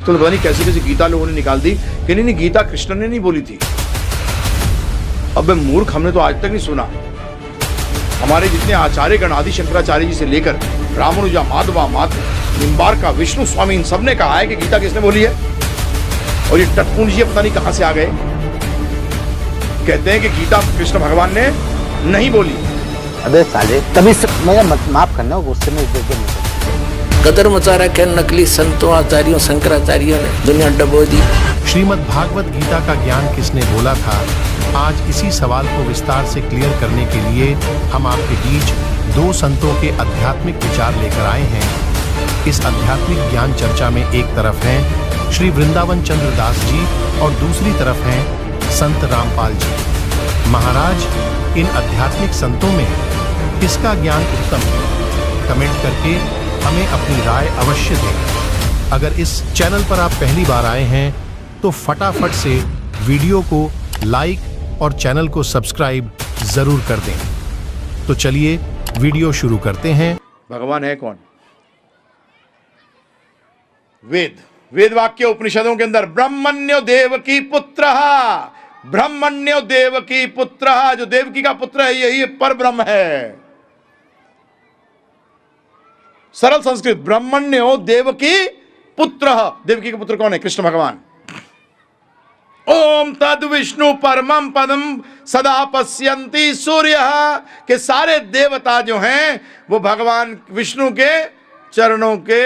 आजकल पता नहीं कैसी कैसी गीता लोगों ने निकाल दी कि नहीं गीता कृष्ण ने नहीं बोली थी। अब मूर्ख, हमने तो आज तक नहीं सुना। हमारे जितने आचार्य गण आदि शंकराचार्य जी से लेकर रामानुजा, माधवा, निम्बार्का, विष्णु स्वामी, इन सबने कहा है कि गीता किसने बोली है। और ये टटपुंज जी पता नहीं कहां से आ गए, कहते हैं कि गीता कृष्ण भगवान ने नहीं बोली। अबे साले, तभी मैं माफ करना, गुस्से में कदर मचा रखे नकली संतों, आचार्यों, शंकराचार्यों ने दुनिया डबो दी। श्रीमद् भागवत गीता का ज्ञान किसने बोला था, आज इसी सवाल को विस्तार से क्लियर करने के लिए हम आपके बीच दो संतों के आध्यात्मिक विचार लेकर आए हैं। इस आध्यात्मिक ज्ञान चर्चा में एक तरफ हैं श्री वृंदावन चंद्र दास जी और दूसरी तरफ हैं संत रामपाल जी। महाराज, इन आध्यात्मिक संतों में किसका ज्ञान उत्तम है? कमेंट करके हमें अपनी राय अवश्य दें। अगर इस चैनल पर आप पहली बार आए हैं तो फटाफट से वीडियो को लाइक और चैनल को सब्सक्राइब जरूर कर दें। तो चलिए वीडियो शुरू करते हैं। भगवान है कौन? वेद वाक्य उपनिषदों के अंदर ब्रह्मण्यो देवकी पुत्रः, ब्रह्मण्यो देवकी पुत्रः, जो देवकी का पुत्र है यही पर ब्रह्म है। सरल संस्कृत, ब्रह्मण्यो देवकी पुत्रः। देवकी का पुत्र कौन है? कृष्ण भगवान। ओम तद विष्णु परमं पदम सदा पश्यन्ति सूर्य, के सारे देवता जो हैं वो भगवान विष्णु के चरणों के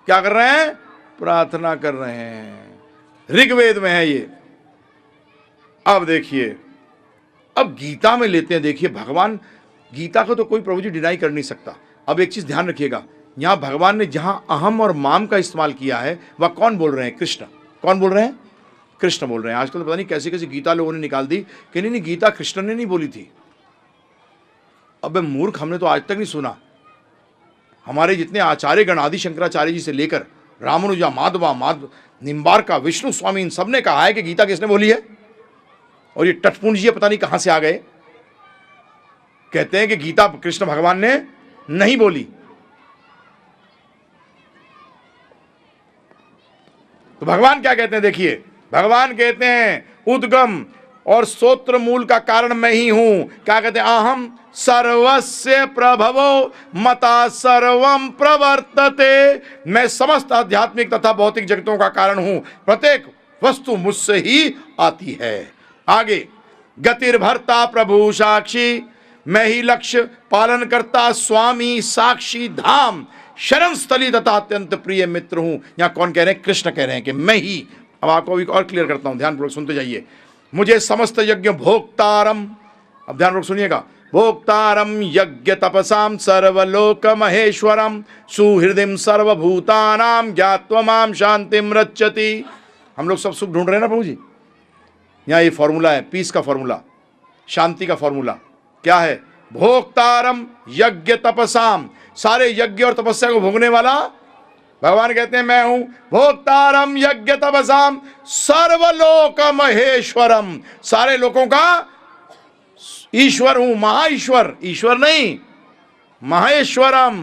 क्या कर रहे हैं? प्रार्थना कर रहे हैं। ऋग्वेद में है ये। अब देखिए, अब गीता में लेते हैं। देखिए भगवान, गीता को तो कोई प्रभु जी डिनाई कर नहीं सकता। अब एक चीज ध्यान रखिएगा, यहां भगवान ने जहां अहम और माम का इस्तेमाल किया है वह कौन बोल रहे हैं? कृष्ण। कौन बोल रहे हैं? कृष्ण बोल रहे हैं। आजकल तो पता नहीं कैसी कैसी गीता लोगों ने निकाल दी कि नहीं गीता कृष्ण ने नहीं बोली थी। अब मूर्ख, हमने तो आज तक नहीं सुना। हमारे जितने आचार्य गण आदि शंकराचार्य जी से लेकर रामानुजा, माधवा, निम्बार्का, विष्णु स्वामी, इन सबने कहा है कि गीता किसने बोली है। और ये टटपुंज जी पता नहीं कहां से आ गए, कहते हैं कि गीता कृष्ण भगवान ने नहीं बोली। तो भगवान क्या कहते हैं? देखिए, भगवान कहते हैं उद्गम और स्तोत्र मूल का कारण मैं ही हूं। क्या कहते हैं? अहम सर्वस्य प्रभवो मता सर्वम प्रवर्तते। मैं समस्त आध्यात्मिक तथा भौतिक जगतों का कारण हूं, प्रत्येक वस्तु मुझसे ही आती है। आगे, गतिर्भर्ता प्रभु साक्षी, मैं ही लक्ष्य पालन करता स्वामी साक्षी धाम, शरण स्थली तथा अत्यंत प्रिय मित्र हूं। यहां कौन कह रहे हैं? कृष्ण कह रहे हैं कि मैं ही। अब आपको भी और क्लियर करता हूं, ध्यानपूर्वक सुनते जाइए। मुझे समस्त यज्ञ भोक्तारम, अब ध्यानपूर्वक सुनिएगा, भोक्तारम यज्ञ तपसाम सर्वलोक महेश्वरम सुहृदिम सर्वभूतानाम ज्ञात्वा माम शांतिम रच्यति। हम लोग सब सुख ढूंढ रहे हैं ना प्रभु जी। यहाँ ये फॉर्मूला है, पीस का फॉर्मूला, शांति का फॉर्मूला क्या है? भोक्तारम यज्ञ तपसाम, सारे यज्ञ और तपस्या को भोगने वाला भगवान कहते हैं मैं हूं। भोक्तारम यज्ञ तपसाम सर्वलोक महेश्वरम, सारे लोगों का ईश्वर हूं, महाईश्वर, ईश्वर नहीं महेश्वरम।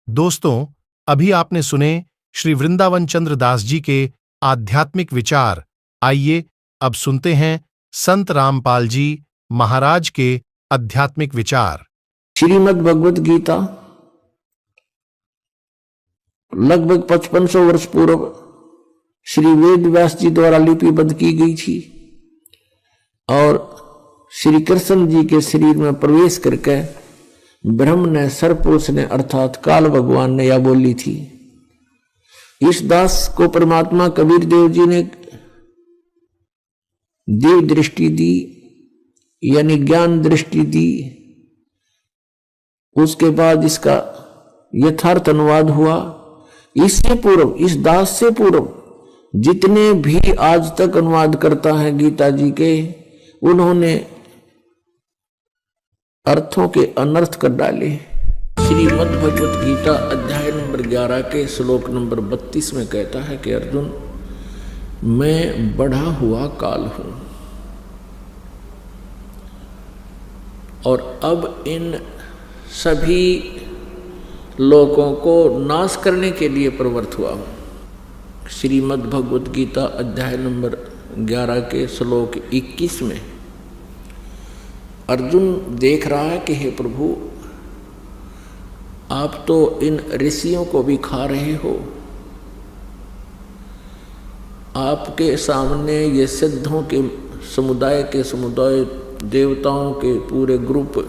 दोस्तों, अभी आपने सुने श्री वृंदावन चंद्र दास जी के आध्यात्मिक विचार। आइए अब सुनते हैं संत रामपाल जी महाराज के आध्यात्मिक विचार। श्रीमद् भगवत गीता लगभग 5500 वर्ष पूर्व श्री वेद व्यास जी द्वारा लिपिबद्ध की गई थी और श्री कृष्ण जी के शरीर में प्रवेश करके ब्रह्म ने, सरपुरुष ने अर्थात काल भगवान ने यह बोली थी। इस दास को परमात्मा कबीर देव जी ने देव दृष्टि दी, यानी ज्ञान दृष्टि दी। उसके बाद इसका यथार्थ अनुवाद हुआ। इससे पूर्व, इस दास से पूर्व जितने भी आज तक अनुवाद करता है गीता जी के, उन्होंने अर्थों के अनर्थ कर डाले। श्रीमद् भगवत गीता अध्याय नंबर 11 के श्लोक नंबर 32 में कहता है कि अर्जुन, मैं बढ़ा हुआ काल हूं और अब इन सभी लोगों को नाश करने के लिए प्रवृत्त हुआ हूं। श्रीमद् भगवत गीता अध्याय नंबर 11 के श्लोक 21 में अर्जुन देख रहा है कि हे प्रभु, आप तो इन ऋषियों को भी खा रहे हो, आपके सामने ये सिद्धों के समुदाय देवताओं के पूरे ग्रुप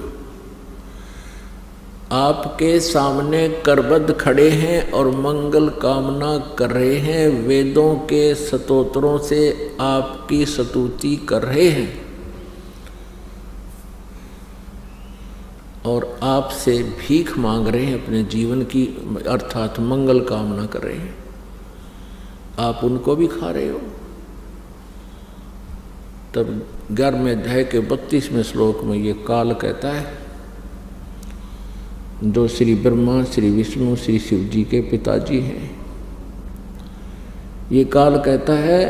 आपके सामने करबद्ध खड़े हैं और मंगल कामना कर रहे हैं, वेदों के स्तोत्रों से आपकी स्तुति कर रहे हैं और आपसे भीख मांग रहे हैं अपने जीवन की, अर्थात मंगल कामना कर रहे हैं। आप उनको भी खा रहे हो। तब 11वें अध्याय के 32वें श्लोक में ये काल कहता है, जो श्री ब्रह्मा, श्री विष्णु, श्री शिव जी के पिताजी हैं, ये काल कहता है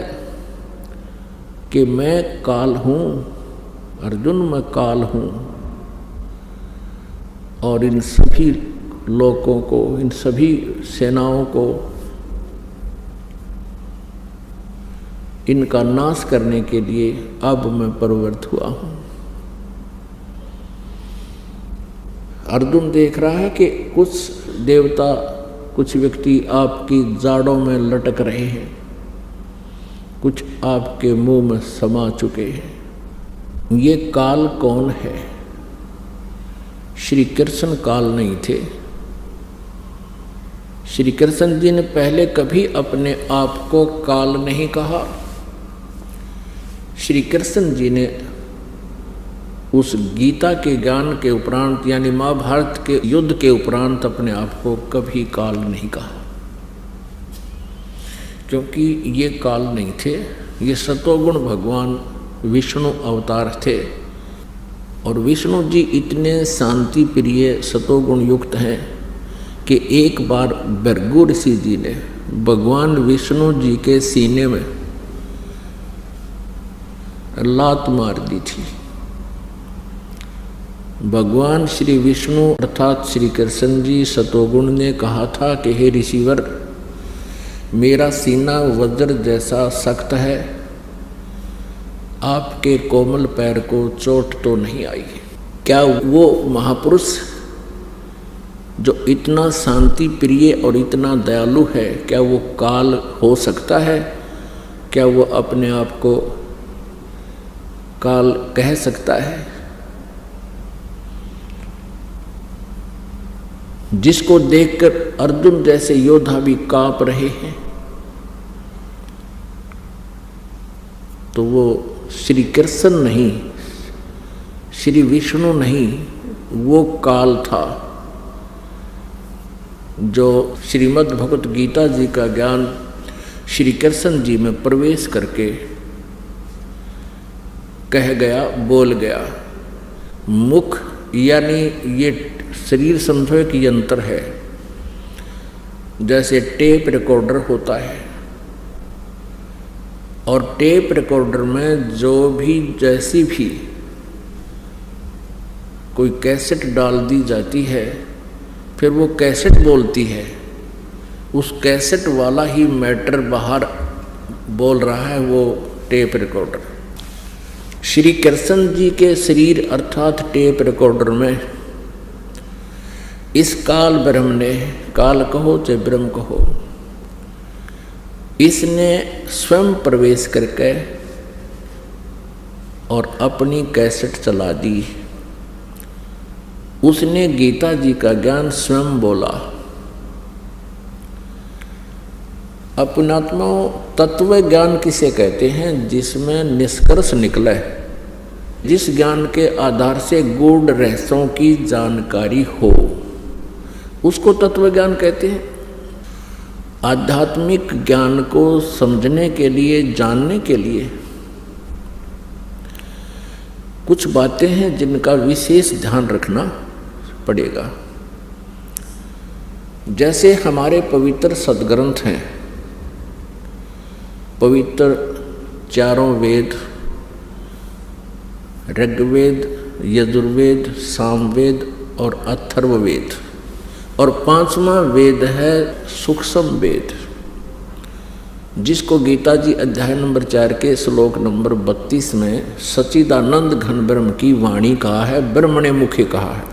कि मैं काल हूँ अर्जुन, मैं काल हूँ और इन सभी लोगों को, इन सभी सेनाओं को इनका नाश करने के लिए अब मैं प्रवृत्त हुआ हूँ। अर्जुन देख रहा है कि कुछ देवता, कुछ व्यक्ति आपकी जाड़ों में लटक रहे हैं, कुछ आपके मुंह में समा चुके हैं। ये काल कौन है? श्री कृष्ण काल नहीं थे। श्री कृष्ण जी ने पहले कभी अपने आप को काल नहीं कहा। श्री कृष्ण जी ने उस गीता के ज्ञान के उपरांत, यानी महाभारत के युद्ध के उपरांत, अपने आप को कभी काल नहीं कहा, क्योंकि ये काल नहीं थे, ये सतोगुण भगवान विष्णु अवतार थे। और विष्णु जी इतने शांति प्रिय सतोगुण युक्त हैं कि एक बार भृगु ऋषि जी ने भगवान विष्णु जी के सीने में लात मार दी थी। भगवान श्री विष्णु अर्थात श्री कृष्ण जी सतोगुण ने कहा था कि हे ऋषिवर, मेरा सीना वज्र जैसा सख्त है, आपके कोमल पैर को चोट तो नहीं आई। क्या वो महापुरुष जो इतना शांति प्रिय और इतना दयालु है, क्या वो काल हो सकता है? क्या वो अपने आप को काल कह सकता है? जिसको देखकर अर्जुन जैसे योद्धा भी कांप रहे हैं, तो वो श्री कृष्ण नहीं, श्री विष्णु नहीं, वो काल था जो श्रीमद् भगवत गीता जी का ज्ञान श्री कृष्ण जी में प्रवेश करके कह गया, बोल गया। मुख यानी ये शरीर समझो एक यंत्र है, जैसे टेप रिकॉर्डर होता है, और टेप रिकॉर्डर में जो भी जैसी भी कोई कैसेट डाल दी जाती है, फिर वो कैसेट बोलती है, उस कैसेट वाला ही मैटर बाहर बोल रहा है, वो टेप रिकॉर्डर। श्री कृष्ण जी के शरीर अर्थात टेप रिकॉर्डर में इस काल ब्रह्म ने, काल कहो चाहे ब्रह्म कहो, इसने स्वयं प्रवेश करके और अपनी कैसेट चला दी। उसने गीता जी का ज्ञान स्वयं बोला। अपनात्मा तत्व ज्ञान किसे कहते हैं? जिसमें निष्कर्ष निकले, जिस ज्ञान के आधार से गूढ़ रहस्यों की जानकारी हो, उसको तत्व ज्ञान कहते हैं। आध्यात्मिक ज्ञान को समझने के लिए, जानने के लिए कुछ बातें हैं जिनका विशेष ध्यान रखना पड़ेगा। जैसे हमारे पवित्र सदग्रंथ हैं, पवित्र चारों वेद, ऋग्वेद, यजुर्वेद, सामवेद और अथर्ववेद, और 5वां वेद है सूक्ष्म वेद। जिसको गीता जी अध्याय नंबर 4 के श्लोक नंबर 32 में सच्चिदानंद घन ब्रह्म की वाणी कहा है, ब्रह्मणे मुखे कहा है।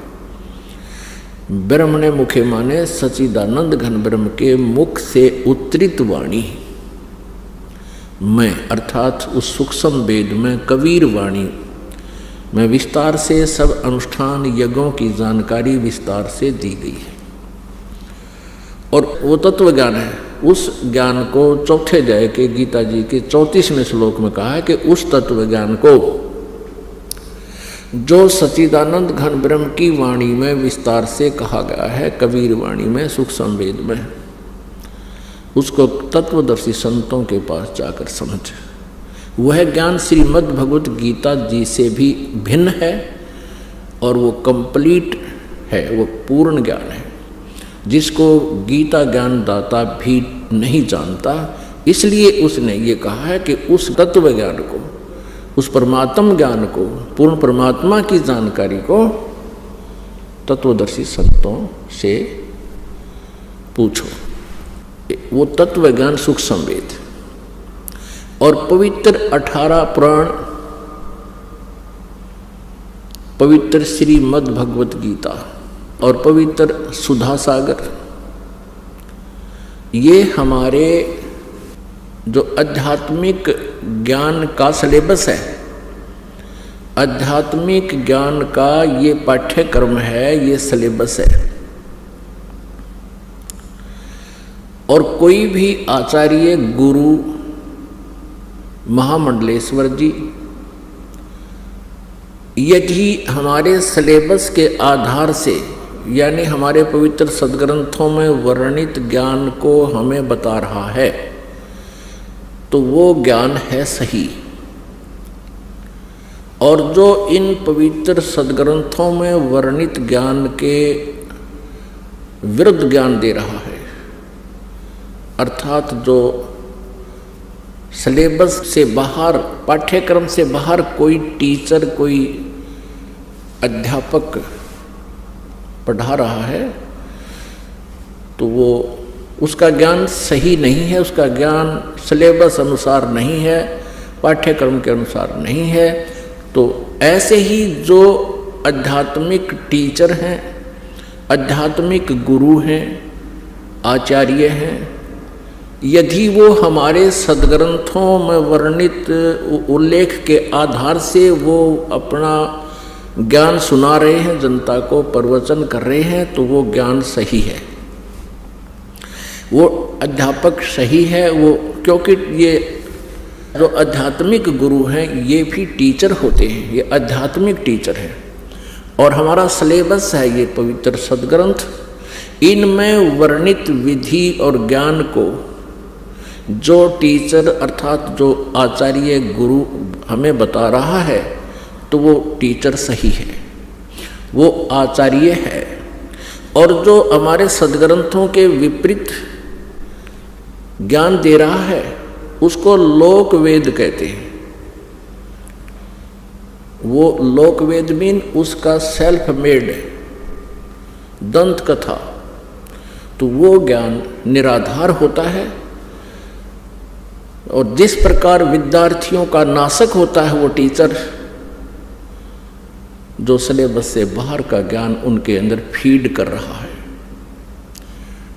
ब्रह्मणे मुखे माने सच्चिदानंद घन ब्रह्म के मुख से उत्तरित वाणी में, अर्थात उस सूक्ष्म वेद में कबीर वाणी में विस्तार से सब अनुष्ठान यज्ञों की जानकारी विस्तार से दी गई है। और वो तत्व ज्ञान है, उस ज्ञान को चौथे अध्याय के गीता जी के 34वें श्लोक में कहा है कि उस तत्व ज्ञान को जो सच्चिदानंद घन ब्रह्म की वाणी में विस्तार से कहा गया है, कबीर वाणी में, सूक्ष्म वेद में, उसको तत्वदर्शी संतों के पास जाकर समझ। वह ज्ञान श्रीमद् भगवत गीता जी से भी भिन्न है और वो कंप्लीट है, वो पूर्ण ज्ञान है, जिसको गीता ज्ञान दाता भी नहीं जानता। इसलिए उसने ये कहा है कि उस तत्व ज्ञान को, उस परमात्म ज्ञान को, पूर्ण परमात्मा की जानकारी को तत्वदर्शी संतों से पूछो। वो तत्व ज्ञान सूक्ष्म वेद और पवित्र 18 पुराण, पवित्र श्रीमद् भगवत गीता और पवित्र सुधा सागर, ये हमारे जो आध्यात्मिक ज्ञान का सिलेबस है, आध्यात्मिक ज्ञान का ये पाठ्यक्रम है, ये सिलेबस है। और कोई भी आचार्य, गुरु, महामंडलेश्वर जी यदि हमारे सिलेबस के आधार से, यानी हमारे पवित्र सदग्रंथों में वर्णित ज्ञान को हमें बता रहा है, तो वो ज्ञान है सही। और जो इन पवित्र सदग्रंथों में वर्णित ज्ञान के विरुद्ध ज्ञान दे रहा है, अर्थात जो सिलेबस से बाहर, पाठ्यक्रम से बाहर कोई टीचर, कोई अध्यापक पढ़ा रहा है, तो वो उसका ज्ञान सही नहीं है, उसका ज्ञान सिलेबस अनुसार नहीं है, पाठ्यक्रम के अनुसार नहीं है। तो ऐसे ही जो आध्यात्मिक टीचर हैं, आध्यात्मिक गुरु हैं, आचार्य हैं, यदि वो हमारे सदग्रंथों में वर्णित उल्लेख के आधार से वो अपना ज्ञान सुना रहे हैं, जनता को प्रवचन कर रहे हैं, तो वो ज्ञान सही है, वो अध्यापक सही है। वो क्योंकि ये जो आध्यात्मिक गुरु हैं ये भी टीचर होते हैं, ये आध्यात्मिक टीचर हैं। और हमारा सिलेबस है ये पवित्र सदग्रंथ, इनमें वर्णित विधि और ज्ञान को जो टीचर अर्थात जो आचार्य गुरु हमें बता रहा है, तो वो टीचर सही है, वो आचार्य है। और जो हमारे सदग्रंथों के विपरीत ज्ञान दे रहा है, उसको लोक वेद कहते हैं। वो लोक वेद मीन उसका सेल्फ मेड दंत कथा, तो वो ज्ञान निराधार होता है। और जिस प्रकार विद्यार्थियों का नाशक होता है वो टीचर, जो सिलेबस से बाहर का ज्ञान उनके अंदर फीड कर रहा है,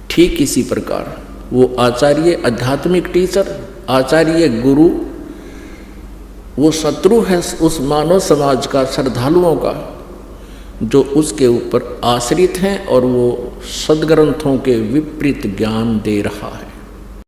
ठीक इसी प्रकार वो आचार्य, आध्यात्मिक टीचर, आचार्य गुरु, वो शत्रु है उस मानव समाज का, श्रद्धालुओं का, जो उसके ऊपर आश्रित हैं और वो सदग्रंथों के विपरीत ज्ञान दे रहा है।